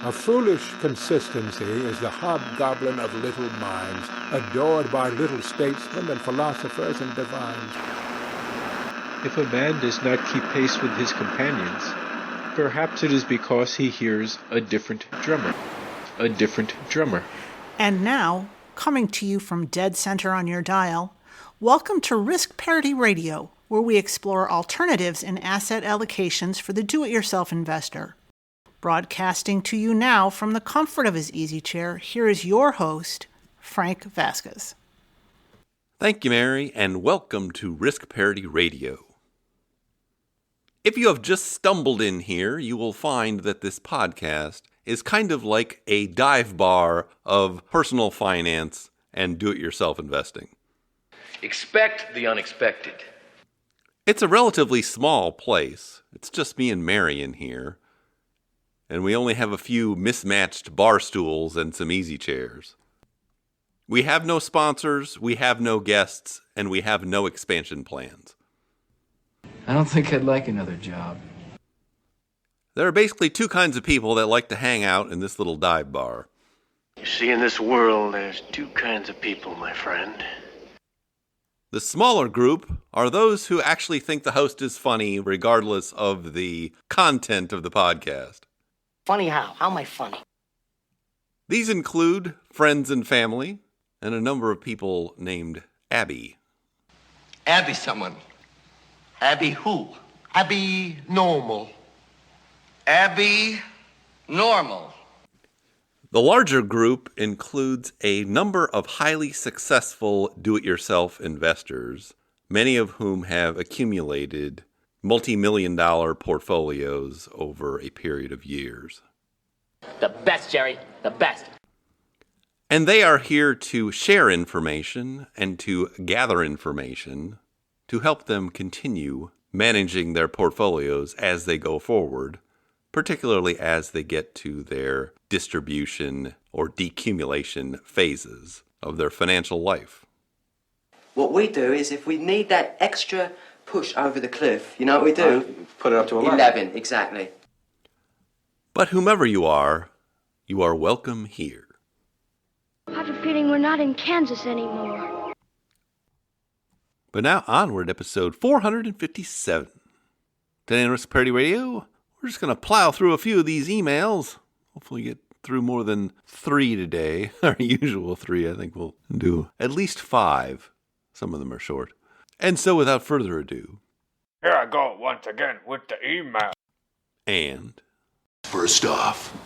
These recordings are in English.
A foolish consistency is the hobgoblin of little minds, adored by little statesmen and philosophers and divines. If a man does not keep pace with his companions, perhaps it is because he hears a different drummer. A different drummer. And now, coming to you from dead center on your dial, welcome to Risk Parity Radio, where we explore alternatives in asset allocations for the do-it-yourself investor. Broadcasting to you now from the comfort of his easy chair, here is your host, Frank Vasquez. Thank you, Mary, and welcome to Risk Parity Radio. If you have just stumbled in here, you will find that this podcast is kind of like a dive bar of personal finance and do-it-yourself investing. Expect the unexpected. It's a relatively small place. It's just me and Mary in here. And we only have a few mismatched bar stools and some easy chairs. We have no sponsors, we have no guests, and we have no expansion plans. I don't think I'd like another job. There are basically two kinds of people that like to hang out in this little dive bar. You see, in this world, there's two kinds of people, my friend. The smaller group are those who actually think the host is funny regardless of the content of the podcast. Funny how? How am I funny? These include friends and family, and a number of people named Abby. Abby someone. Abby who? Abby normal. Abby normal. The larger group includes a number of highly successful do-it-yourself investors, many of whom have accumulated multi-million-dollar portfolios over a period of years. The best, Jerry. The best. And they are here to share information and to gather information to help them continue managing their portfolios as they go forward, particularly as they get to their distribution or decumulation phases of their financial life. What we do is if we need that extra push over the cliff, you know what we do? Put it up to 11. 11, exactly. But whomever you are welcome here. I have a feeling we're not in Kansas anymore. But now onward, episode 457. Today on Risk Parity Radio, we're just going to plow through a few of these emails. Hopefully get through more than 3 today. Our usual 3, I think we'll do at least 5. Some of them are short. And so without further ado. Here I go once again with the email. And. First off,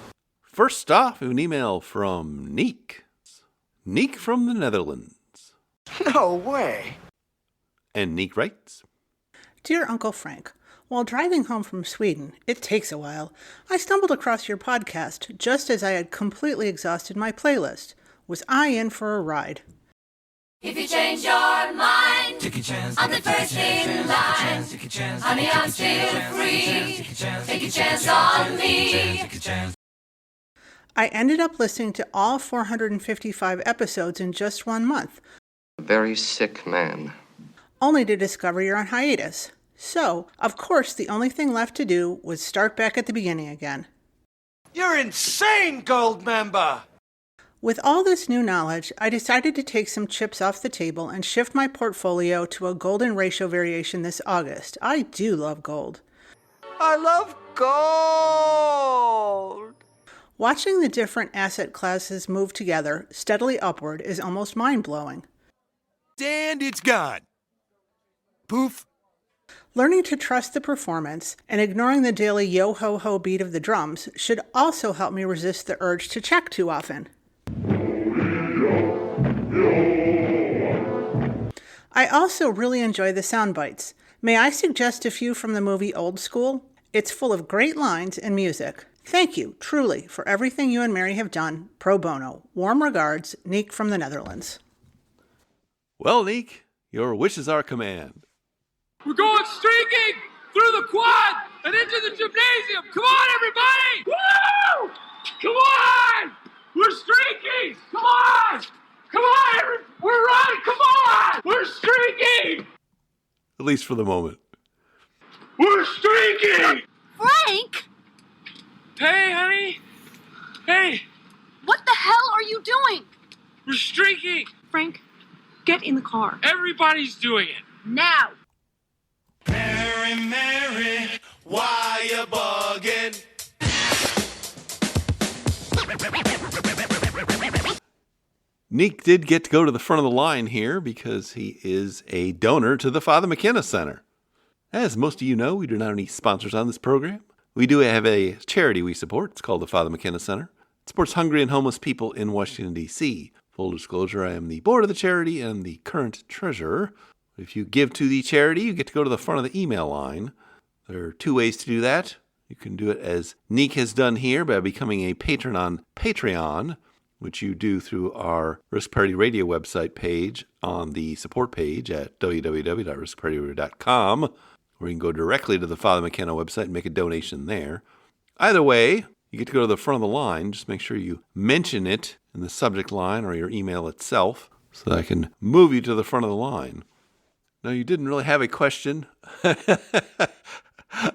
an email from Neek. Neek from the Netherlands. no way. And Neek writes, Dear Uncle Frank, while driving home from Sweden, it takes a while, I stumbled across your podcast just as I had completely exhausted my playlist. Was I in for a ride? If you change your mind, take a chance, I'm the first in line. Honey, I'm still free. Take a chance on me. I ended up listening to all 455 episodes in just 1 month. A very sick man. Only to discover you're on hiatus. So, of course, the only thing left to do was start back at the beginning again. You're insane, gold member! With all this new knowledge, I decided to take some chips off the table and shift my portfolio to a golden ratio variation this August. I do love gold. I love gold! Watching the different asset classes move together steadily upward is almost mind-blowing. And it's gone. Poof. Learning to trust the performance and ignoring the daily yo-ho-ho beat of the drums should also help me resist the urge to check too often. I also really enjoy the sound bites. May I suggest a few from the movie Old School? It's full of great lines and music. Thank you, truly, for everything you and Mary have done pro bono. Warm regards, Neek from the Netherlands. Well, Neek, your wishes are command. We're going streaking through the quad and into the gymnasium. Come on, everybody! Woo! Come on! We're streaking! Come on! Come on! We're running! Come on! We're streaking! At least for the moment. We're streaking! Frank! Hey, honey. Hey! What the hell are you doing? We're streaking! Frank, get in the car. Everybody's doing it. Now. Mary, Mary, why you bugging? Neek did get to go to the front of the line here because he is a donor to the Father McKenna Center. As most of you know, we do not have any sponsors on this program. We do have a charity we support. It's called the Father McKenna Center. It supports hungry and homeless people in Washington, D.C. Full disclosure, I am the board of the charity and the current treasurer. If you give to the charity, you get to go to the front of the email line. There are two ways to do that. You can do it as Neek has done here by becoming a patron on Patreon, which you do through our Risk Parity Radio website page on the support page at www.riskparityradio.com, or you can go directly to the Father McKenna website and make a donation there. Either way, you get to go to the front of the line. Just make sure you mention it in the subject line or your email itself so that I can move you to the front of the line. Now, you didn't really have a question.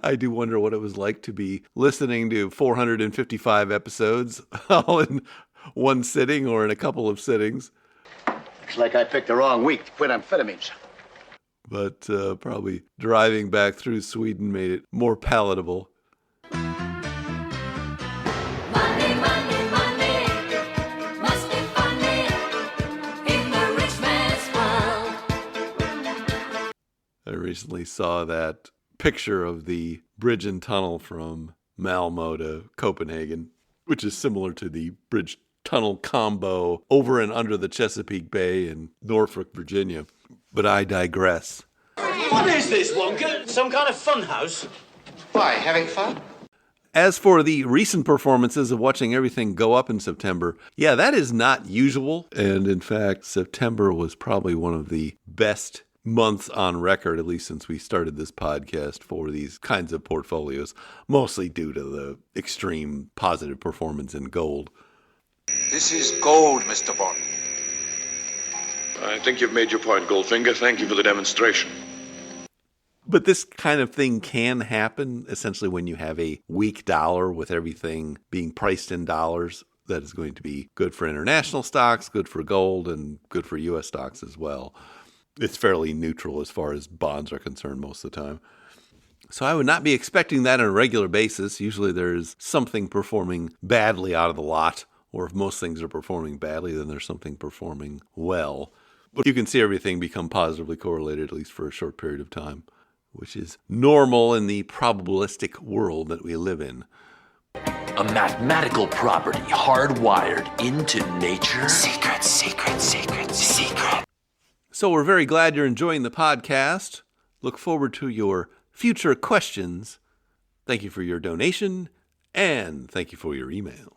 I do wonder what it was like to be listening to 455 episodes all in one sitting or in a couple of sittings. Looks like I picked the wrong week to quit amphetamines. But probably driving back through Sweden made it more palatable. Money, money, money must be funny in the rich man's world. I recently saw that picture of the bridge and tunnel from Malmo to Copenhagen, which is similar to the bridge tunnel combo over and under the Chesapeake Bay in Norfolk, Virginia. But I digress. What is this, Wonka? Some kind of fun house? Why, having fun? As for the recent performances of watching everything go up in September, yeah, that is not usual. And in fact, September was probably one of the best months on record, at least since we started this podcast, for these kinds of portfolios, mostly due to the extreme positive performance in gold. This is gold, Mr. Bond. I think you've made your point, Goldfinger. Thank you for the demonstration. But this kind of thing can happen, essentially, when you have a weak dollar with everything being priced in dollars. That is going to be good for international stocks, good for gold, and good for U.S. stocks as well. It's fairly neutral as far as bonds are concerned most of the time. So I would not be expecting that on a regular basis. Usually there's something performing badly out of the lot, or if most things are performing badly, then there's something performing well. But you can see everything become positively correlated, at least for a short period of time, which is normal in the probabilistic world that we live in. A mathematical property hardwired into nature. Secret, secret, secret, secret. So we're very glad you're enjoying the podcast. Look forward to your future questions. Thank you for your donation, and thank you for your email.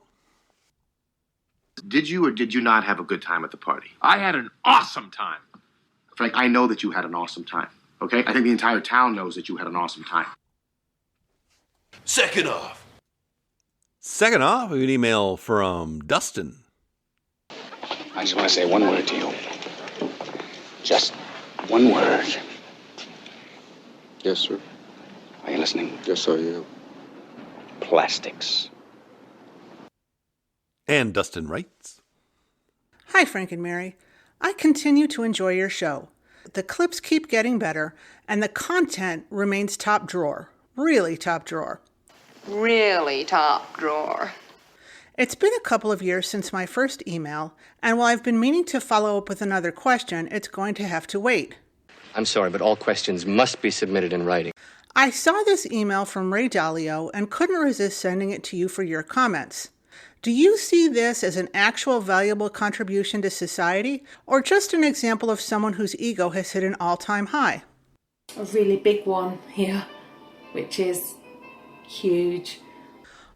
Did you or did you not have a good time at the party? I had an awesome time. Frank, I know that you had an awesome time, okay? I think the entire town knows that you had an awesome time. Second off, we have an email from Dustin. I just want to say one word to you. Just one word. Yes, sir. Are you listening? Yes, I am. Plastics. And Dustin writes, Hi, Frank and Mary. I continue to enjoy your show. The clips keep getting better, and the content remains top drawer. Really top drawer. Really top drawer. It's been a couple of years since my first email, and while I've been meaning to follow up with another question, it's going to have to wait. I'm sorry, but all questions must be submitted in writing. I saw this email from Ray Dalio and couldn't resist sending it to you for your comments. Do you see this as an actual valuable contribution to society, or just an example of someone whose ego has hit an all-time high? A really big one here, which is huge.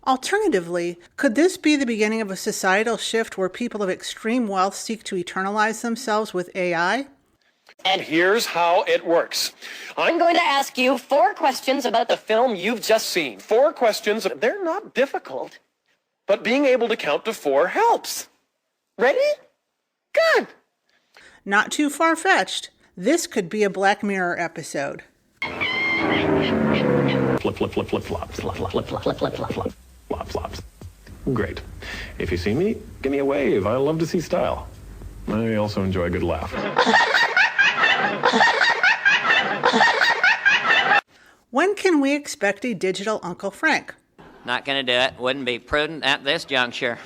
Alternatively, could this be the beginning of a societal shift where people of extreme wealth seek to eternalize themselves with AI? And here's how it works. I'm going to ask you 4 questions about the film you've just seen. 4 questions. They're not difficult, but being able to count to 4 helps. Ready? Good. Not too far-fetched. This could be a Black Mirror episode. Flip, flip, flip, flip, flops. Flop, flop, flip, flip, flip, flop, flop, flops. Great. If you see me, give me a wave. I love to see style. I also enjoy a good laugh. When can we expect a digital Uncle Frank? Not gonna do it. Wouldn't be prudent at this juncture.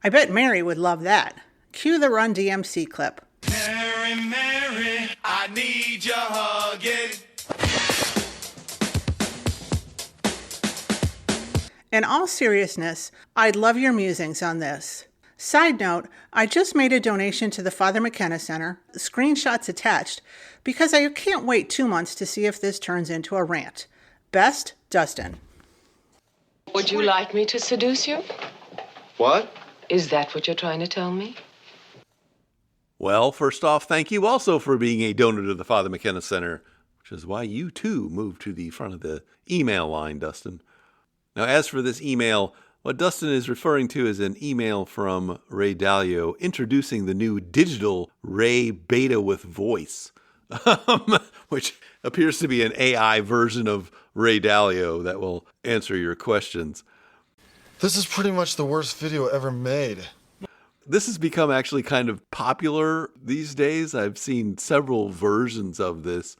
I bet Mary would love that. Cue the Run DMC clip. Mary, Mary, I need your hugging. In all seriousness, I'd love your musings on this. Side note, I just made a donation to the Father McKenna Center, screenshots attached, because I can't wait 2 months to see if this turns into a rant. Best, Dustin. Would you like me to seduce you? What? Is that what you're trying to tell me? Well, first off, thank you also for being a donor to the Father McKenna Center, which is why you too moved to the front of the email line, Dustin. Now, as for this email, what Dustin is referring to is an email from Ray Dalio introducing the new digital Ray Beta with voice, which appears to be an AI version of Ray Dalio that will answer your questions. This is pretty much the worst video ever made. This has become actually kind of popular these days. I've seen several versions of this.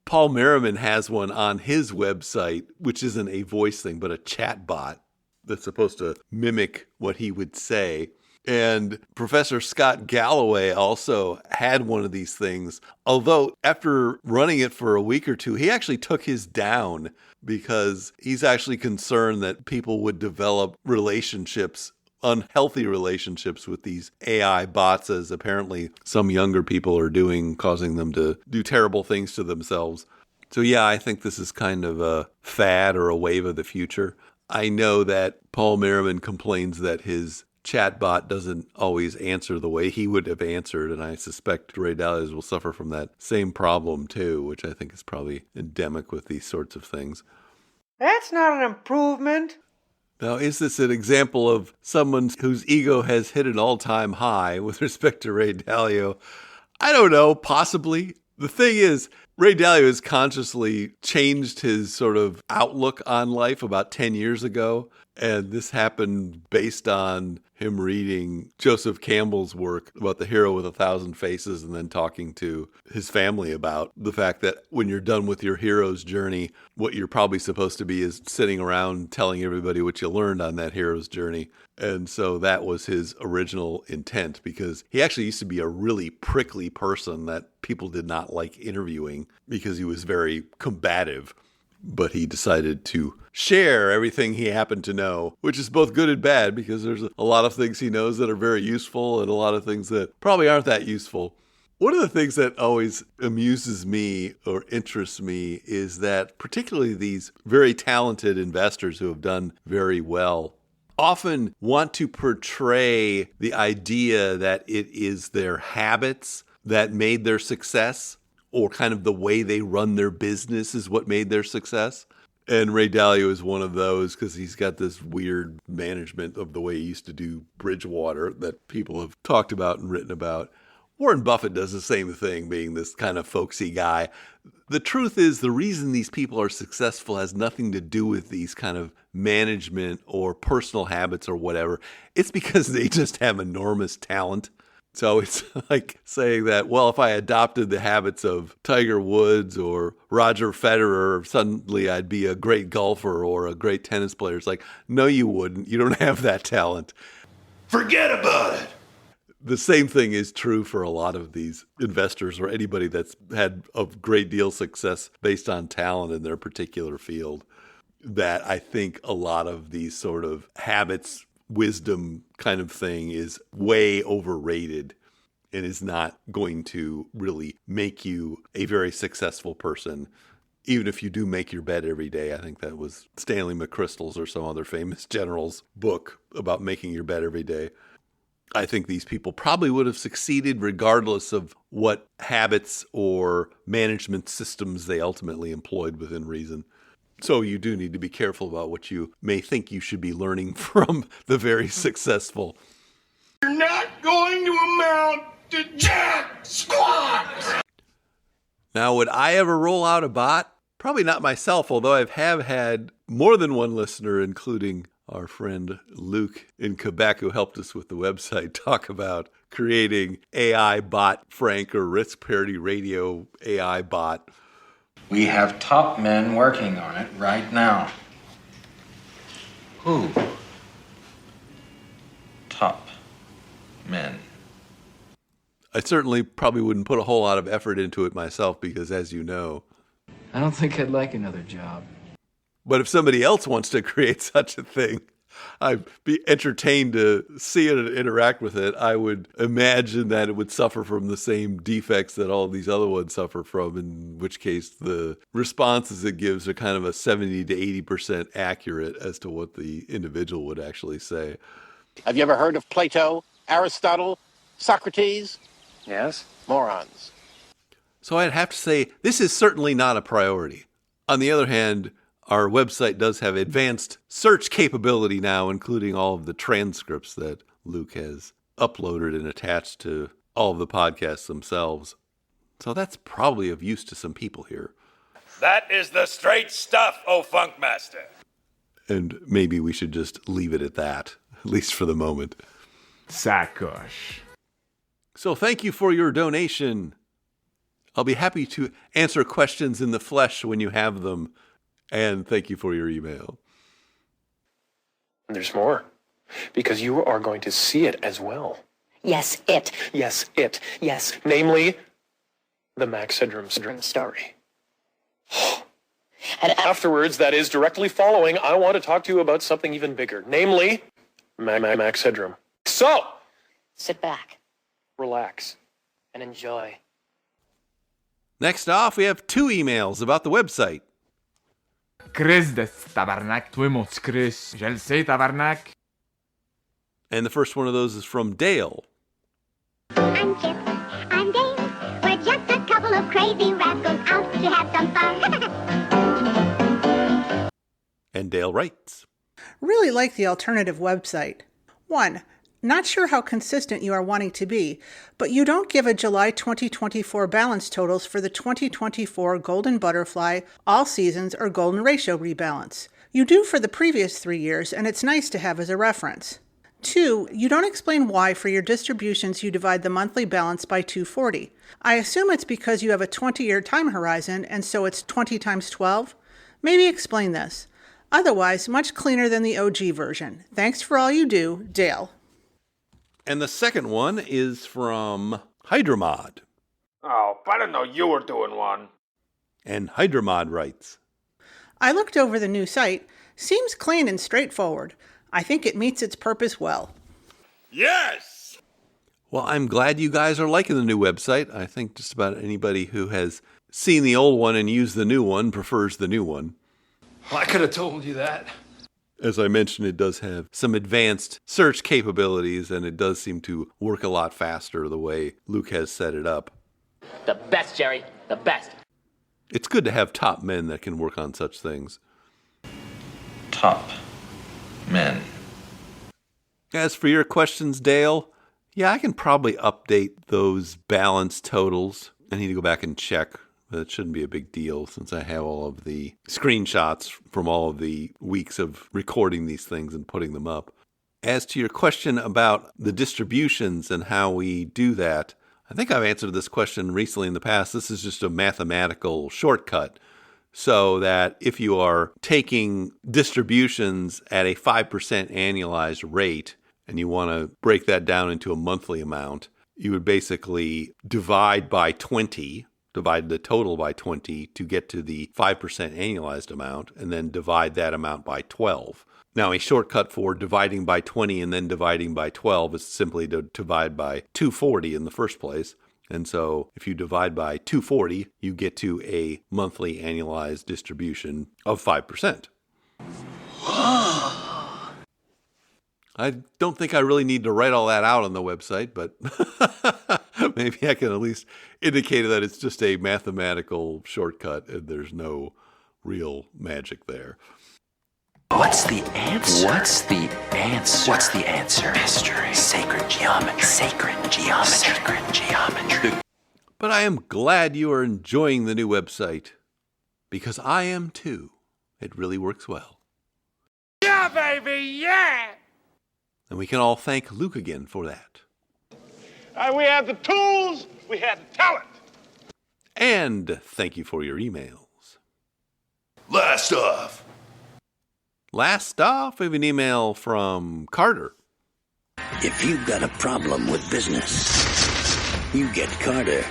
Paul Merriman has one on his website, which isn't a voice thing, but a chat bot that's supposed to mimic what he would say. And Professor Scott Galloway also had one of these things, although after running it for a week or two, he actually took his down because he's actually concerned that people would develop relationships, unhealthy relationships with these AI bots, as apparently some younger people are doing, causing them to do terrible things to themselves. So yeah, I think this is kind of a fad or a wave of the future. I know that Paul Merriman complains that his chatbot doesn't always answer the way he would have answered, and I suspect Ray Dalio will suffer from that same problem too, which I think is probably endemic with these sorts of things. That's not an improvement. Now, is this an example of someone whose ego has hit an all-time high with respect to Ray Dalio? I don't know, possibly. The thing is, Ray Dalio has consciously changed his sort of outlook on life about 10 years ago. And this happened based on him reading Joseph Campbell's work about the hero with 1,000 faces and then talking to his family about the fact that when you're done with your hero's journey, what you're probably supposed to be is sitting around telling everybody what you learned on that hero's journey. And so that was his original intent, because he actually used to be a really prickly person that people did not like interviewing because he was very combative. But he decided to share everything he happened to know, which is both good and bad, because there's a lot of things he knows that are very useful and a lot of things that probably aren't that useful. One of the things that always amuses me or interests me is that particularly these very talented investors who have done very well often want to portray the idea that it is their habits that made their success, or kind of the way they run their business is what made their success. And Ray Dalio is one of those because he's got this weird management of the way he used to do Bridgewater that people have talked about and written about. Warren Buffett does the same thing, being this kind of folksy guy. The truth is, the reason these people are successful has nothing to do with these kind of management or personal habits or whatever. It's because they just have enormous talent. So it's like saying that, well, if I adopted the habits of Tiger Woods or Roger Federer, suddenly I'd be a great golfer or a great tennis player. It's like, no, you wouldn't. You don't have that talent. Forget about it. The same thing is true for a lot of these investors or anybody that's had a great deal of success based on talent in their particular field. That I think a lot of these sort of habits, wisdom kind of thing is way overrated and is not going to really make you a very successful person. Even if you do make your bed every day. I think that was Stanley McChrystal's or some other famous general's book about making your bed every day. I think these people probably would have succeeded regardless of what habits or management systems they ultimately employed within reason. So you do need to be careful about what you may think you should be learning from the very successful. You're not going to amount to jack squat! Now, would I ever roll out a bot? Probably not myself, although I have had more than one listener, including our friend Luke in Quebec, who helped us with the website, talk about creating AI bot Frank or Risk Parity Radio AI bot. We have top men working on it right now. Who? Top men. I certainly probably wouldn't put a whole lot of effort into it myself because, as you know, I don't think I'd like another job. But if somebody else wants to create such a thing, I'd be entertained to see it and interact with it. I would imagine that it would suffer from the same defects that all these other ones suffer from, in which case the responses it gives are kind of a 70 to 80% accurate as to what the individual would actually say. Have you ever heard of Plato, Aristotle, Socrates? Yes. Morons. So I'd have to say this is certainly not a priority. On the other hand, our website does have advanced search capability now, including all of the transcripts that Luke has uploaded and attached to all of the podcasts themselves. So that's probably of use to some people here. That is the straight stuff, oh Funkmaster. And maybe we should just leave it at that, at least for the moment. Sacoche. So thank you for your donation. I'll be happy to answer questions in the flesh when you have them. And thank you for your email. And there's more, because you are going to see it as well. Yes, it. Yes, it. Yes. Namely, the Max Headroom story. And afterwards, that is directly following, I want to talk to you about something even bigger. Namely, Max Headroom. So, sit back, relax, and enjoy. Next off, we have 2 emails about the website. Chrisdes, tabarnak, twimots, Chris. Je le sais, tabarnak. And the first one of those is from Dale. I'm Chip. I'm Dale. We're just a couple of crazy rascals out to have some fun. And Dale writes, Really like the alternative website. 1. Not sure how consistent you are wanting to be, but you don't give a July 2024 balance totals for the 2024 Golden Butterfly, All Seasons, or Golden Ratio rebalance. You do for the previous 3 years, and it's nice to have as a reference. 2. You don't explain why for your distributions you divide the monthly balance by 240. I assume it's because you have a 20-year time horizon, and so it's 20 times 12? Maybe explain this. Otherwise, much cleaner than the OG version. Thanks for all you do, Dale. And the second one is from Hydramod. Oh, I didn't know you were doing one. And Hydramod writes, I looked over the new site. Seems clean and straightforward. I think it meets its purpose well. Yes! Well, I'm glad you guys are liking the new website. I think just about anybody who has seen the old one and used the new one prefers the new one. Well, I could have told you that. As I mentioned, it does have some advanced search capabilities, and it does seem to work a lot faster the way Luke has set it up. The best, Jerry. The best. It's good to have top men that can work on such things. Top men. As for your questions, Dale, yeah, I can probably update those balance totals. I need to go back and check. That shouldn't be a big deal since I have all of the screenshots from all of the weeks of recording these things and putting them up. As to your question about the distributions and how we do that, I think I've answered this question recently in the past. This is just a mathematical shortcut so that if you are taking distributions at a 5% annualized rate and you want to break that down into a monthly amount, you would basically divide by 20, divide the total by 20 to get to the 5% annualized amount, and then divide that amount by 12. Now, a shortcut for dividing by 20 and then dividing by 12 is simply to divide by 240 in the first place. And so if you divide by 240, you get to a monthly annualized distribution of 5%. I don't think I really need to write all that out on the website, but maybe I can at least indicate that it's just a mathematical shortcut and there's no real magic there. What's the answer? What's the answer? What's the answer? Mystery. Sacred geometry. Sacred geometry. Sacred geometry. But I am glad you are enjoying the new website, because I am too. It really works well. Yeah, Yeah, baby, yeah! And we can all thank Luke again for that. We have the tools, we have the talent. And thank you for your emails. Last off, we have an email from Carter. If you've got a problem with business, you get Carter.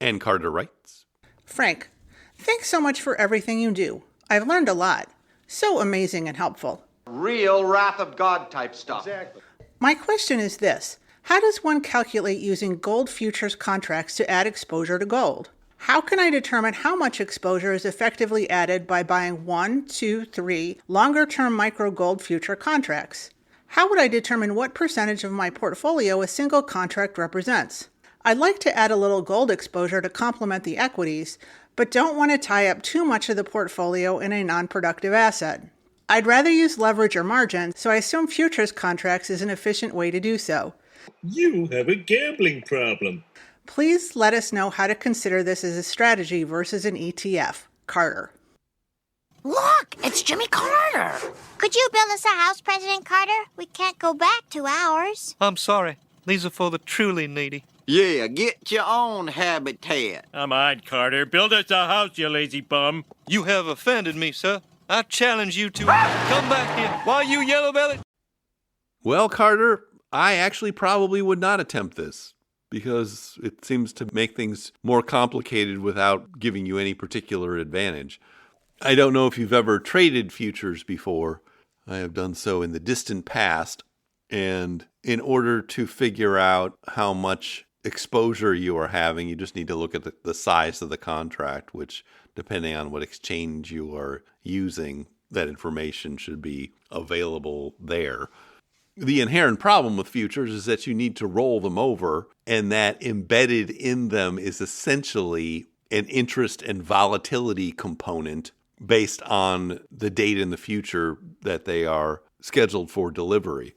And Carter writes, Frank, thanks so much for everything you do. I've learned a lot. So amazing and helpful. Real wrath of God type stuff. Exactly. My question is this. How does one calculate using gold futures contracts to add exposure to gold? How can I determine how much exposure is effectively added by buying 1, 2, 3 longer-term micro gold future contracts? How would I determine what percentage of my portfolio a single contract represents? I'd like to add a little gold exposure to complement the equities, but don't want to tie up too much of the portfolio in a non-productive asset. I'd rather use leverage or margin, so I assume futures contracts is an efficient way to do so. You have a gambling problem. Please let us know how to consider this as a strategy versus an ETF. Carter. Look, it's Jimmy Carter. Could you build us a house, President Carter? We can't go back 2 hours. I'm sorry. These are for the truly needy. Yeah, get your own habitat. Come on, Carter. Build us a house, you lazy bum. You have offended me, sir. I challenge you to come back here. Why, you yellow-bellied? Well, Carter, I actually probably would not attempt this because it seems to make things more complicated without giving you any particular advantage. I don't know if you've ever traded futures before. I have done so in the distant past. And in order to figure out how much exposure you are having, you just need to look at the size of the contract, which, depending on what exchange you are using, that information should be available there. The inherent problem with futures is that you need to roll them over, and that embedded in them is essentially an interest and volatility component based on the date in the future that they are scheduled for delivery.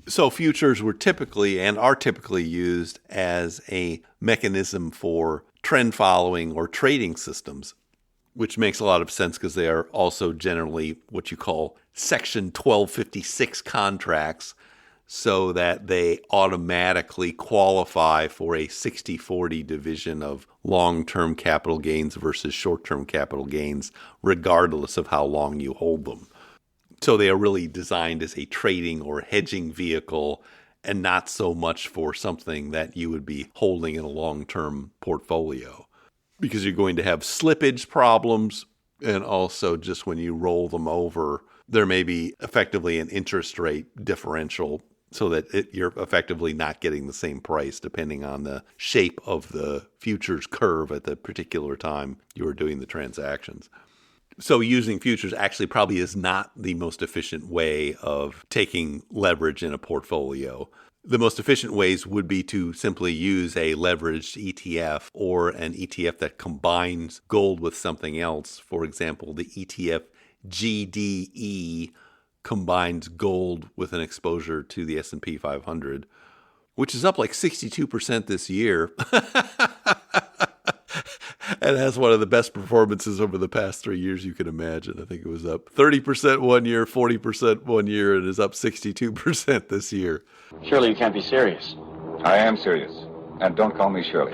So futures were typically and are typically used as a mechanism for trend following or trading systems, which makes a lot of sense because they are also generally what you call Section 1256 contracts, so that they automatically qualify for a 60-40 division of long-term capital gains versus short-term capital gains, regardless of how long you hold them. So they are really designed as a trading or hedging vehicle and not so much for something that you would be holding in a long-term portfolio. Because you're going to have slippage problems, and also just when you roll them over, there may be effectively an interest rate differential so that you're effectively not getting the same price depending on the shape of the futures curve at the particular time you are doing the transactions. So using futures actually probably is not the most efficient way of taking leverage in a portfolio. The most efficient ways would be to simply use a leveraged ETF or an ETF that combines gold with something else. For example, the ETF GDE combines gold with an exposure to the S&P 500, which is up like 62% this year. And has one of the best performances over the past 3 years you can imagine. I think it was up 30% one year, 40% one year, and is up 62% this year. Surely you can't be serious. I am serious. And don't call me Shirley.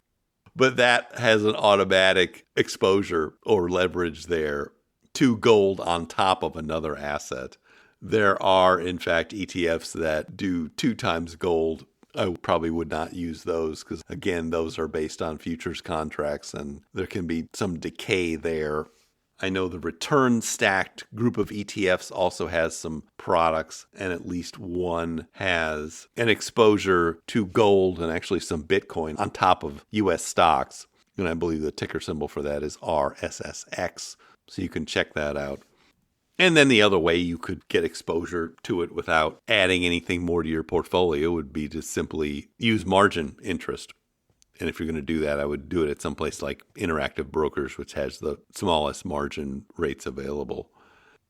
But that has an automatic exposure or leverage there to gold on top of another asset. There are, in fact, ETFs that do 2 times gold. I probably would not use those because, again, those are based on futures contracts and there can be some decay there. I know the return stacked group of ETFs also has some products, and at least one has an exposure to gold and actually some Bitcoin on top of U.S. stocks. And I believe the ticker symbol for that is RSSX, so you can check that out. And then the other way you could get exposure to it without adding anything more to your portfolio would be to simply use margin interest. And if you're going to do that, I would do it at some place like Interactive Brokers, which has the smallest margin rates available.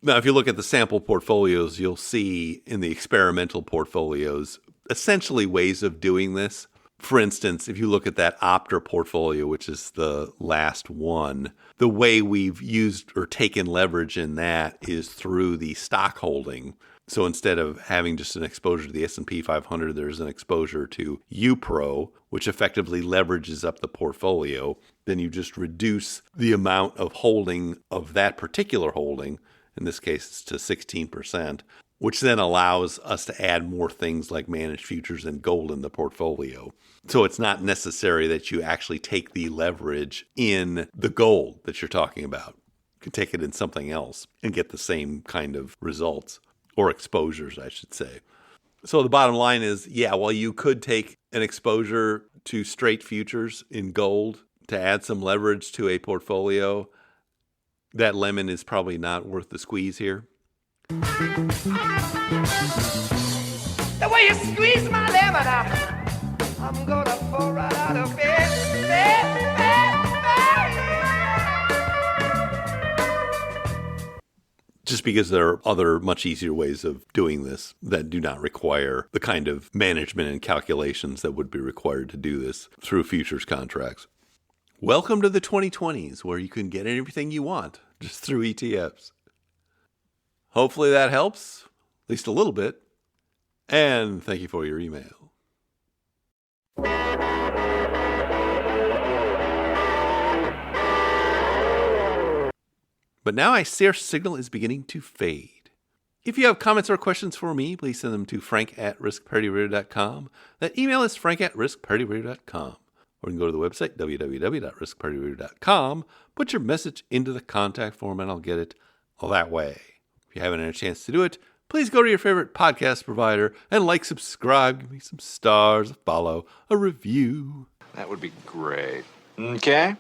Now, if you look at the sample portfolios, you'll see in the experimental portfolios essentially ways of doing this. For instance, if you look at that Optra portfolio, which is the last one, the way we've used or taken leverage in that is through the stock holding. So instead of having just an exposure to the S&P 500, there's an exposure to UPRO, which effectively leverages up the portfolio. Then you just reduce the amount of holding of that particular holding. In this case, it's to 16%, which then allows us to add more things like managed futures and gold in the portfolio. So it's not necessary that you actually take the leverage in the gold that you're talking about. You can take it in something else and get the same kind of results, or exposures, I should say. So the bottom line is, while you could take an exposure to straight futures in gold to add some leverage to a portfolio, that lemon is probably not worth the squeeze here. The way you squeeze my lemon out, I'm gonna fall right out of bed. Just because there are other much easier ways of doing this that do not require the kind of management and calculations that would be required to do this through futures contracts. Welcome to the 2020s, where you can get everything you want just through ETFs. Hopefully that helps, at least a little bit. And thank you for your email. But now my signal is beginning to fade. If you have comments or questions for me, please send them to frank@riskparityradio.com. That email is frank@riskparityradio.com. Or you can go to the website, www.riskparityradio.com, put your message into the contact form, and I'll get it all that way. If you haven't had a chance to do it, please go to your favorite podcast provider and subscribe, give me some stars, a follow, a review. That would be great. Okay.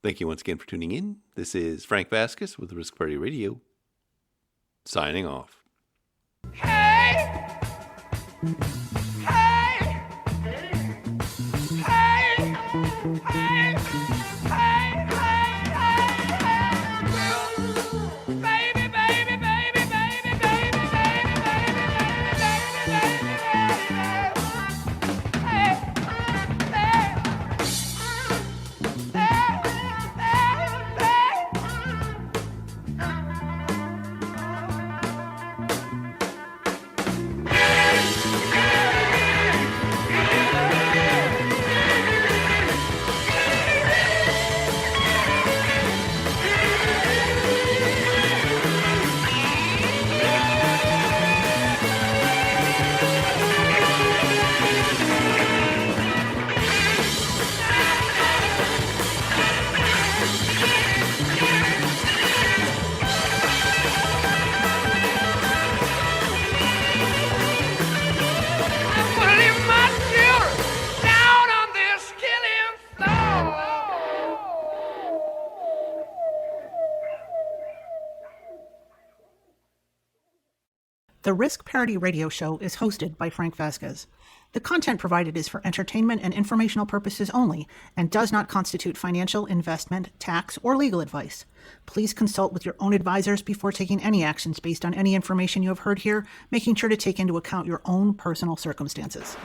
Thank you once again for tuning in. This is Frank Vasquez with Risk Party Radio, signing off. Hey! Hey! Hey! Hey! The Risk Parity Radio Show is hosted by Frank Vasquez. The content provided is for entertainment and informational purposes only and does not constitute financial, investment, tax, or legal advice. Please consult with your own advisors before taking any actions based on any information you have heard here, making sure to take into account your own personal circumstances.